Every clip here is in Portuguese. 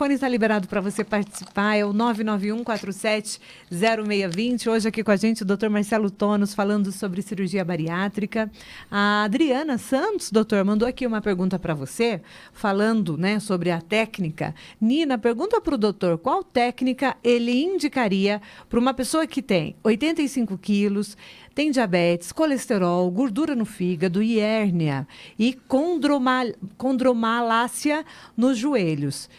telefone está liberado para você participar, é o 991-470620. Hoje aqui com a gente o Dr. Marcelo Tonos falando sobre cirurgia bariátrica. A Adriana Santos, doutor, mandou aqui uma pergunta para você, falando, né, sobre a técnica. Nina, pergunta para o doutor, qual técnica ele indicaria para uma pessoa que tem 85 quilos, tem diabetes, colesterol, gordura no fígado e hérnia e condromalácia nos joelhos.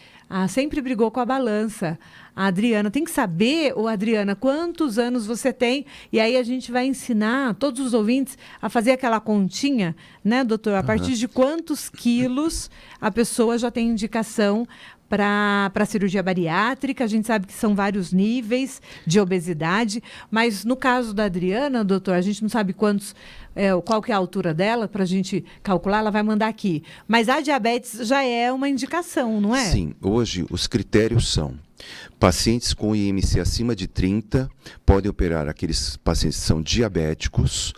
Sempre brigou com a balança. A Adriana tem que saber, Adriana, quantos anos você tem, e aí a gente vai ensinar todos os ouvintes a fazer aquela continha, né, doutor? A partir de quantos quilos a pessoa já tem indicação para cirurgia bariátrica. A gente sabe que são vários níveis de obesidade, mas no caso da Adriana, doutor, a gente não sabe qual que é a altura dela, para a gente calcular, ela vai mandar aqui. Mas a diabetes já é uma indicação, não é? Sim, hoje os critérios são: pacientes com IMC acima de 30 podem operar aqueles pacientes que são diabéticos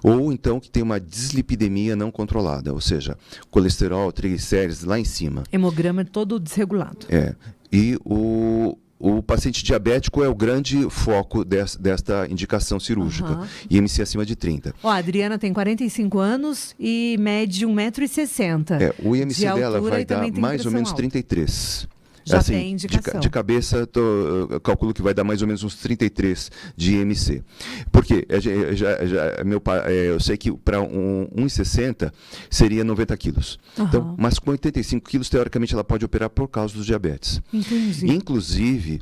ou então que tem uma dislipidemia não controlada, ou seja, colesterol, triglicérides lá em cima. Hemograma todo desregulado. E o paciente diabético é o grande foco desta indicação cirúrgica, IMC acima de 30. A Adriana tem 45 anos e mede 1,60 m. O IMC dela vai dar mais ou menos 33. Já tem indicação. De cabeça, eu calculo que vai dar mais ou menos uns 33 de IMC. Porque eu sei que para 1,60 seria 90 quilos. Então, mas com 85 quilos, teoricamente, ela pode operar por causa dos diabetes. Entendi. Inclusive,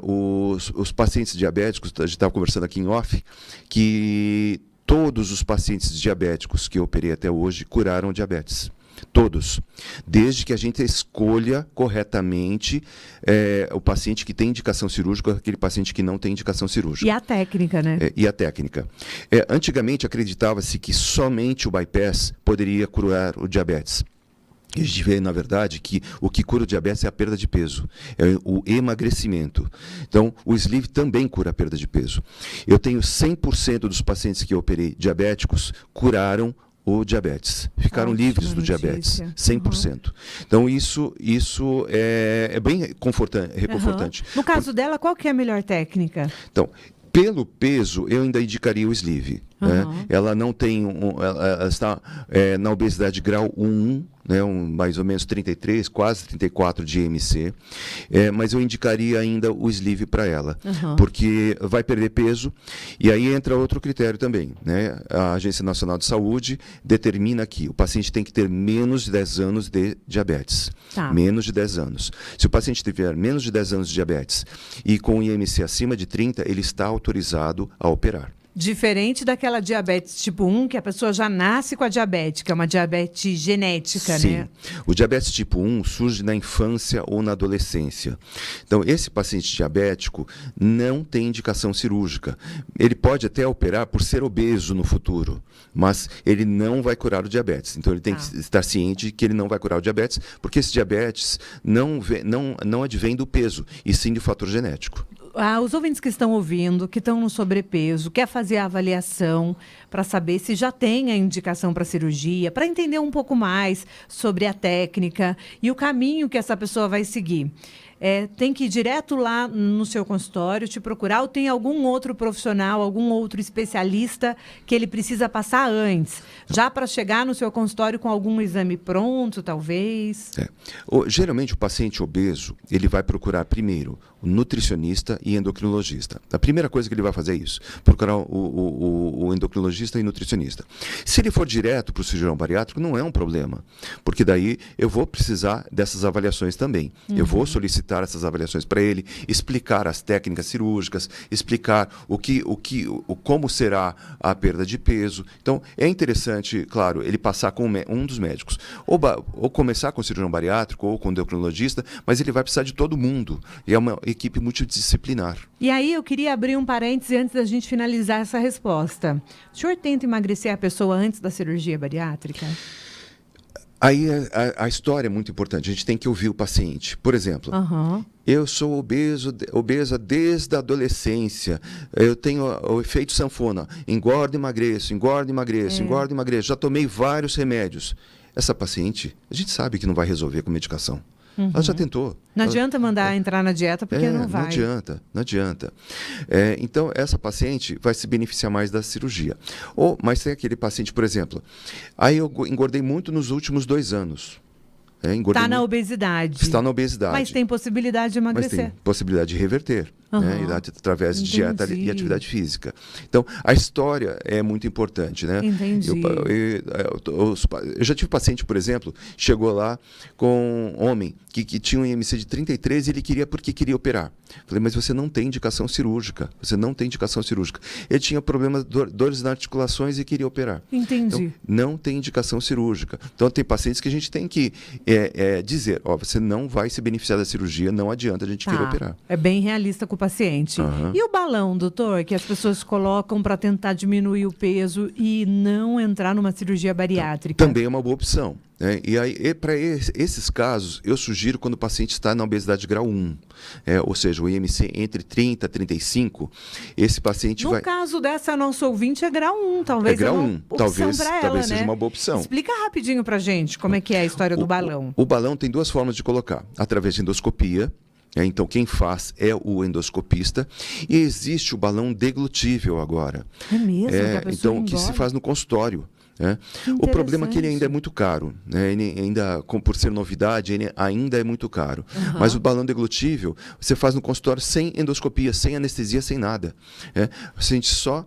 os pacientes diabéticos, a gente estava conversando aqui em off, que todos os pacientes diabéticos que eu operei até hoje curaram diabetes. Todos, desde que a gente escolha corretamente o paciente que tem indicação cirúrgica, aquele paciente que não tem indicação cirúrgica. E a técnica, né? E a técnica. Antigamente acreditava-se que somente o bypass poderia curar o diabetes. A gente vê, na verdade, que o que cura o diabetes é a perda de peso, é o emagrecimento. Então, o sleeve também cura a perda de peso. Eu tenho 100% dos pacientes que eu operei diabéticos curaram o diabetes. Ficaram livres do diabetes, 100%. Então, isso é bem reconfortante. No caso dela, qual que é a melhor técnica? Então, pelo peso, eu ainda indicaria o sleeve. Né? Ela não tem ela está na obesidade grau 1, né? Mais ou menos 33, quase 34 de IMC, mas eu indicaria ainda o sleeve para ela, porque vai perder peso, e aí entra outro critério também, né? A Agência Nacional de Saúde determina que o paciente tem que ter menos de 10 anos de diabetes. Menos de 10 anos. Se o paciente tiver menos de 10 anos de diabetes e com IMC acima de 30, ele está autorizado a operar. Diferente daquela diabetes tipo 1, que a pessoa já nasce com a diabetes, que é uma diabetes genética, Sim. né? O diabetes tipo 1 surge na infância ou na adolescência. Então, esse paciente diabético não tem indicação cirúrgica. Ele pode até operar por ser obeso no futuro, mas ele não vai curar o diabetes. Então, ele tem que estar ciente de que ele não vai curar o diabetes, porque esse diabetes não advém do peso, e sim do fator genético. Os ouvintes que estão ouvindo, que estão no sobrepeso, quer fazer a avaliação para saber se já tem a indicação para cirurgia, para entender um pouco mais sobre a técnica e o caminho que essa pessoa vai seguir. Tem que ir direto lá no seu consultório, te procurar, ou tem algum outro profissional, algum outro especialista que ele precisa passar antes, já para chegar no seu consultório com algum exame pronto, talvez? Geralmente, o paciente obeso, ele vai procurar primeiro o nutricionista e endocrinologista. A primeira coisa que ele vai fazer é isso, procurar o endocrinologista e nutricionista. Se ele for direto para o cirurgião bariátrico, não é um problema, porque daí eu vou precisar dessas avaliações também. Eu vou solicitar essas avaliações para ele, explicar as técnicas cirúrgicas, explicar como será a perda de peso. Então, é interessante, claro, ele passar com um dos médicos, ou começar com o cirurgião bariátrico ou com o endocrinologista, mas ele vai precisar de todo mundo. E é uma equipe multidisciplinar. E aí eu queria abrir um parêntese antes da gente finalizar essa resposta. O senhor tenta emagrecer a pessoa antes da cirurgia bariátrica? Aí a história é muito importante, a gente tem que ouvir o paciente. Por exemplo, eu sou obesa desde a adolescência, eu tenho o efeito sanfona, engordo e emagreço, engordo e emagreço, já tomei vários remédios. Essa paciente, a gente sabe que não vai resolver com medicação. Ela já tentou. Não adianta mandar entrar na dieta porque não vai. Não adianta. Então, essa paciente vai se beneficiar mais da cirurgia. Mas tem aquele paciente, por exemplo, aí eu engordei muito nos últimos 2 anos. Está na obesidade. Está na obesidade. Mas tem possibilidade de emagrecer. Mas tem possibilidade de reverter, através de dieta e atividade física. Então, a história é muito importante, né? Entendi. Eu já tive paciente, por exemplo, chegou lá com um homem que tinha um IMC de 33 e ele queria operar. Falei, mas você não tem indicação cirúrgica. Ele tinha problemas, dores nas articulações e queria operar. Entendi. Então, não tem indicação cirúrgica. Então, tem pacientes que a gente tem que dizer, você não vai se beneficiar da cirurgia, não adianta a gente querer operar. É bem realista com o paciente. E o balão, doutor, que as pessoas colocam para tentar diminuir o peso e não entrar numa cirurgia bariátrica? Também é uma boa opção. E aí, para esses casos, eu sugiro quando o paciente está na obesidade grau 1, ou seja, o IMC entre 30 e 35, esse paciente vai... No caso dessa nossa ouvinte, é grau 1, talvez grau é uma 1, opção para ela, talvez seja né? uma boa opção. Explica rapidinho para gente como é que é a história do balão. O balão tem 2 formas de colocar, através de endoscopia. Então, quem faz é o endoscopista. E existe o balão deglutível agora. É mesmo? Então, que se faz no consultório. O problema é que ele ainda é muito caro, ele ainda, por ser novidade, ele ainda é muito caro. Mas o balão deglutível você faz no consultório sem endoscopia, sem anestesia, sem nada. A gente só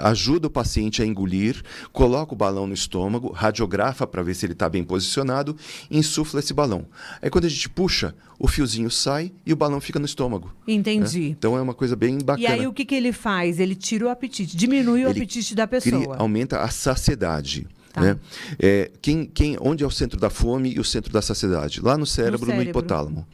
ajuda o paciente a engolir, coloca o balão no estômago, radiografa para ver se ele está bem posicionado e insufla esse balão. Aí quando a gente puxa, o fiozinho sai e o balão fica no estômago. Entendi. Então é uma coisa bem bacana. E aí o que ele faz? Ele tira o apetite, diminui o apetite da pessoa. Aumenta a saciedade. Tá. Né? Onde é o centro da fome e o centro da saciedade? Lá no cérebro, no hipotálamo.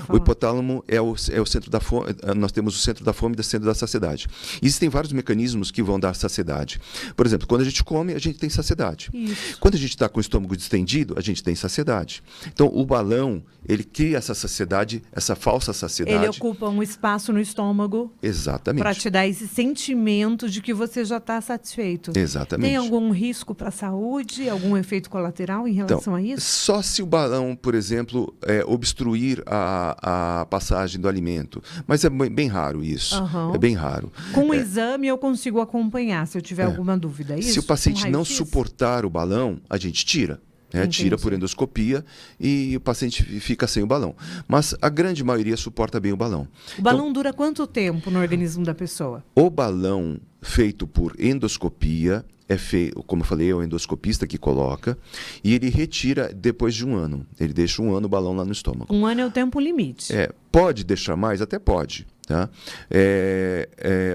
O hipotálamo é o centro da fome. Nós temos o centro da fome e o centro da saciedade. Existem vários mecanismos que vão dar saciedade. Por exemplo, quando a gente come, a gente tem saciedade. Isso. Quando a gente está com o estômago distendido, a gente tem saciedade. Então, o balão, ele cria essa saciedade, essa falsa saciedade. Ele ocupa um espaço no estômago. Exatamente. Para te dar esse sentimento de que você já está satisfeito. Exatamente. Tem algum risco para a saúde? Algum efeito colateral em relação a isso? Só se o balão, por exemplo, obstruir a passagem do alimento. Mas é bem raro isso. É bem raro. Com o exame eu consigo acompanhar se eu tiver alguma dúvida. É isso? Se o paciente não suportar o balão, a gente tira. Tira por endoscopia e o paciente fica sem o balão. Mas a grande maioria suporta bem o balão. O balão dura quanto tempo no organismo da pessoa? O balão feito por endoscopia é feito, como eu falei, é o endoscopista que coloca e ele retira depois de 1 ano. Ele deixa 1 ano o balão lá no estômago. 1 ano é o tempo limite. Pode deixar mais? Até pode. Tá?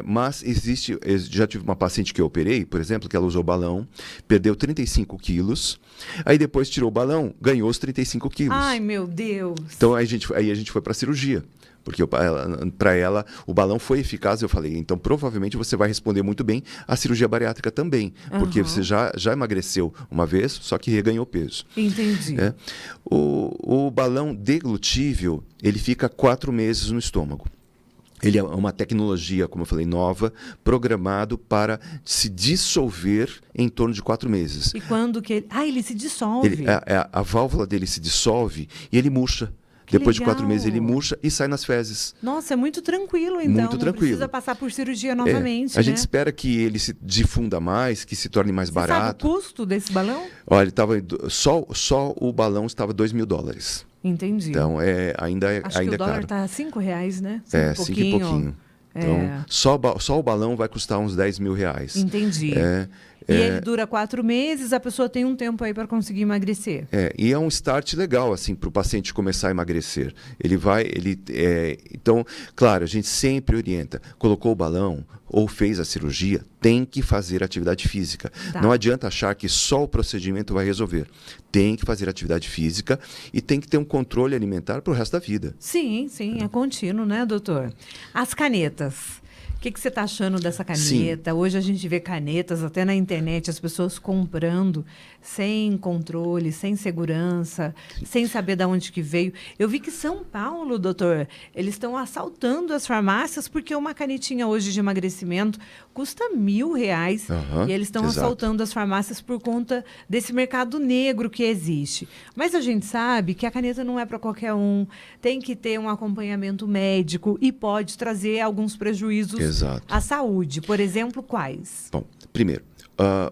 Mas existe... Já tive uma paciente que eu operei, por exemplo, que ela usou balão, perdeu 35 quilos, aí depois tirou o balão, ganhou os 35 quilos. Ai, meu Deus! Então aí a gente foi para a cirurgia. Porque para ela o balão foi eficaz, eu falei, então provavelmente você vai responder muito bem à cirurgia bariátrica também, porque você já emagreceu uma vez, só que reganhou peso. Entendi. O balão deglutível, ele fica 4 meses no estômago. Ele é uma tecnologia, como eu falei, nova, programado para se dissolver em torno de 4 meses. E quando que ele... ele se dissolve. A válvula dele se dissolve e ele murcha. Depois de 4 meses ele murcha e sai nas fezes. Nossa, é muito tranquilo então. Muito tranquilo. Não precisa passar por cirurgia novamente, A gente espera que ele se difunda mais, que se torne mais barato. Sabe o custo desse balão? Olha, ele tava, só o balão estava $2.000. Entendi. Então, ainda é Acho que o dólar está R$5, né? 5 e pouquinho. Então, só o balão vai custar uns R$10.000. Entendi. E ele dura 4 meses, a pessoa tem um tempo aí para conseguir emagrecer. E é um start legal, assim, para o paciente começar a emagrecer. Então, claro, a gente sempre orienta. Colocou o balão ou fez a cirurgia, tem que fazer atividade física. Tá. Não adianta achar que só o procedimento vai resolver. Tem que fazer atividade física e tem que ter um controle alimentar para o resto da vida. Sim, é contínuo, né, doutor? As canetas. que você está achando dessa caneta? Sim. Hoje a gente vê canetas até na internet, as pessoas comprando sem controle, sem segurança, sem saber de onde que veio. Eu vi que São Paulo, doutor, eles estão assaltando as farmácias porque uma canetinha hoje de emagrecimento custa R$1.000 e eles estão assaltando as farmácias por conta desse mercado negro que existe. Mas a gente sabe que a caneta não é para qualquer um, tem que ter um acompanhamento médico e pode trazer alguns prejuízos à saúde. Por exemplo, quais? Bom, primeiro,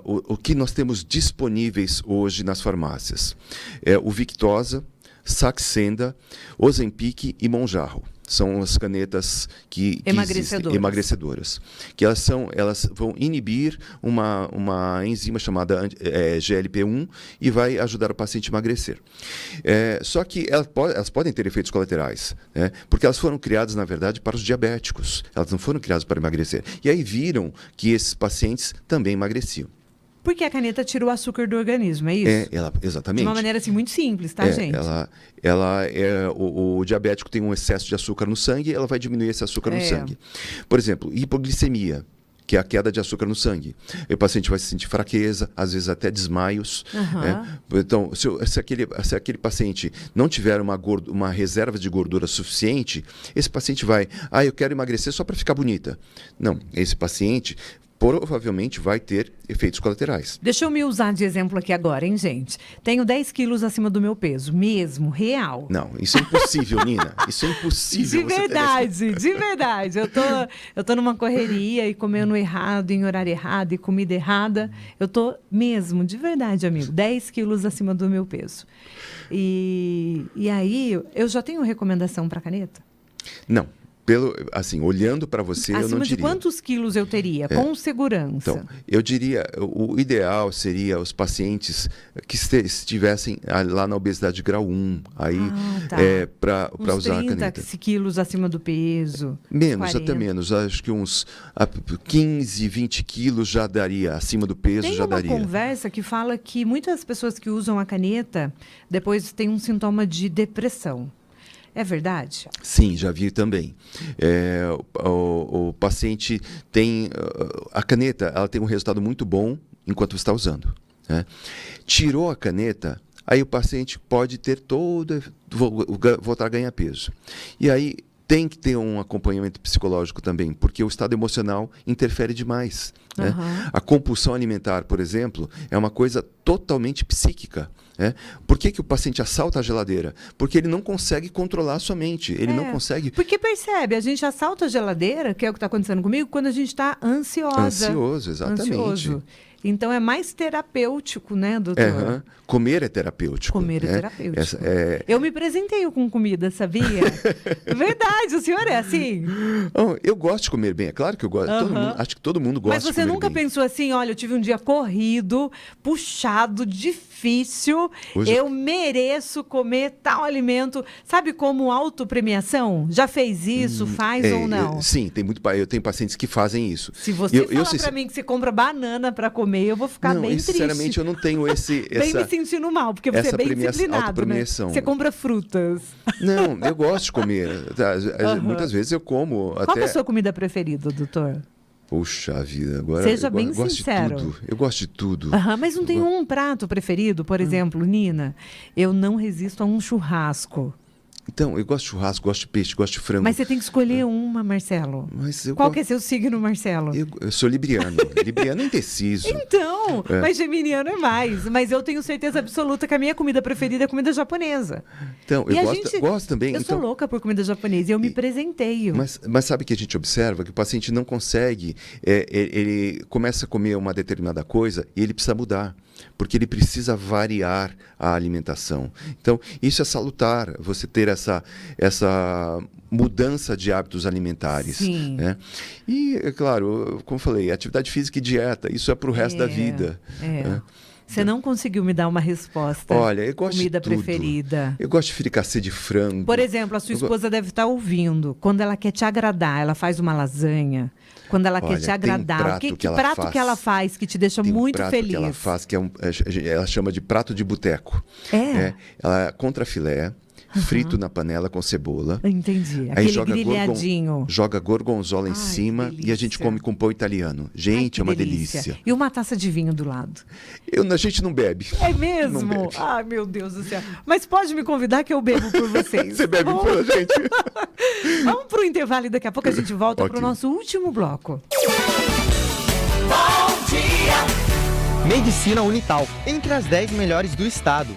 o que nós temos disponíveis hoje nas farmácias é o Victoza, Saxenda, Ozempic e Monjarro. São as canetas que emagrecedoras. Que elas vão inibir uma enzima chamada GLP-1 e vai ajudar o paciente a emagrecer. Só que elas podem ter efeitos colaterais, né? Porque elas foram criadas, na verdade, para os diabéticos. Elas não foram criadas para emagrecer. E aí viram que esses pacientes também emagreciam. Porque a caneta tira o açúcar do organismo, é isso? Exatamente. De uma maneira assim, muito simples, tá, gente? O diabético tem um excesso de açúcar no sangue, ela vai diminuir esse açúcar no sangue. Por exemplo, hipoglicemia, que é a queda de açúcar no sangue. O paciente vai sentir fraqueza, às vezes até desmaios. Então, se aquele paciente não tiver uma reserva de gordura suficiente, esse paciente vai, eu quero emagrecer só para ficar bonita. Não, esse paciente provavelmente vai ter efeitos colaterais. Deixa eu me usar de exemplo aqui agora, hein, gente? Tenho 10 quilos acima do meu peso, mesmo, real. Não, isso é impossível, Nina. Isso é impossível. De verdade. Eu tô numa correria e comendo errado, em horário errado, e comida errada. Eu tô mesmo, de verdade, amigo, 10 quilos acima do meu peso. E aí, eu já tenho recomendação para caneta? Não. Olhando para você, eu não diria. Acima de quantos quilos eu teria, com segurança? Então, eu diria, o ideal seria os pacientes que estivessem lá na obesidade grau 1, aí para usar a caneta. 30 quilos acima do peso. Menos, 40. Até menos. Acho que uns 15, 20 quilos já daria, acima do peso já daria. Tem uma conversa que fala que muitas pessoas que usam a caneta, depois têm um sintoma de depressão. É verdade? Sim, já vi também. O paciente tem... A caneta, ela tem um resultado muito bom enquanto está usando, né? Tirou a caneta, aí o paciente pode ter voltar a ganhar peso. E aí tem que ter um acompanhamento psicológico também, porque o estado emocional interfere demais, né? A compulsão alimentar, por exemplo, é uma coisa totalmente psíquica. Por que o paciente assalta a geladeira? Porque ele não consegue controlar a sua mente. Ele não consegue... Porque percebe, a gente assalta a geladeira, que é o que está acontecendo comigo, quando a gente está ansioso, exatamente. Ansioso. Então é mais terapêutico, né, doutor? Comer é terapêutico. Comer é terapêutico. Eu me presenteio com comida, sabia? Verdade, o senhor é assim? Eu gosto de comer bem, é claro que eu gosto. Acho que todo mundo gosta de comer bem. Mas você nunca pensou assim, olha, eu tive um dia corrido, puxado, difícil, eu mereço comer tal alimento. Sabe como autopremiação? Já fez isso, faz ou não? Sim, eu tenho pacientes que fazem isso. Se você falar para mim que você compra banana para comer, eu vou ficar bem triste. Sinceramente, eu não tenho bem me sentindo mal, porque você é bem disciplinado, né? Você compra frutas. Não, eu gosto de comer. Muitas vezes eu como até... Qual é a sua comida preferida, doutor? Puxa vida, agora Seja bem sincero. Eu gosto de tudo. Mas não tem um prato preferido? Por exemplo, Nina, eu não resisto a um churrasco. Então, eu gosto de churrasco, gosto de peixe, gosto de frango. Mas você tem que escolher uma, Marcelo. Qual que é seu signo, Marcelo? Eu sou libriano. Libriano é indeciso. Então, mas geminiano é mais. Mas eu tenho certeza absoluta que a minha comida preferida é comida japonesa. Então, eu gosto também. Eu sou louca por comida japonesa e eu me presenteio. Mas sabe que a gente observa que o paciente não consegue, ele começa a comer uma determinada coisa e ele precisa mudar. Porque ele precisa variar a alimentação. Então, isso é salutar, você ter essa mudança de hábitos alimentares. Sim. Né? E, é claro, como eu falei, atividade física e dieta, isso é para o resto da vida. Né? Você não conseguiu me dar uma resposta. Olha, eu gosto comida de tudo. Preferida. Eu gosto de fricassê de frango. Por exemplo, a sua esposa deve estar ouvindo. Quando ela quer te agradar, ela faz uma lasanha. Quando ela quer te agradar, que prato que ela faz que te deixa muito feliz? Que ela faz que ela chama de prato de boteco. Ela contrafilé, frito na panela com cebola. Entendi. Aí Aquele joga grelhadinho. joga gorgonzola em Ai, cima que e a delícia. gente come com pão italiano. Ai, Gente, que é uma delícia. E uma taça de vinho do lado. A gente não bebe. É mesmo? Não bebe. Ai, meu Deus do céu. Mas pode me convidar que eu bebo por vocês. Você bebe pela gente? Vamos pro intervalo e daqui a pouco a gente volta Ok. pro nosso último bloco. Medicina Unital, entre as 10 melhores do estado.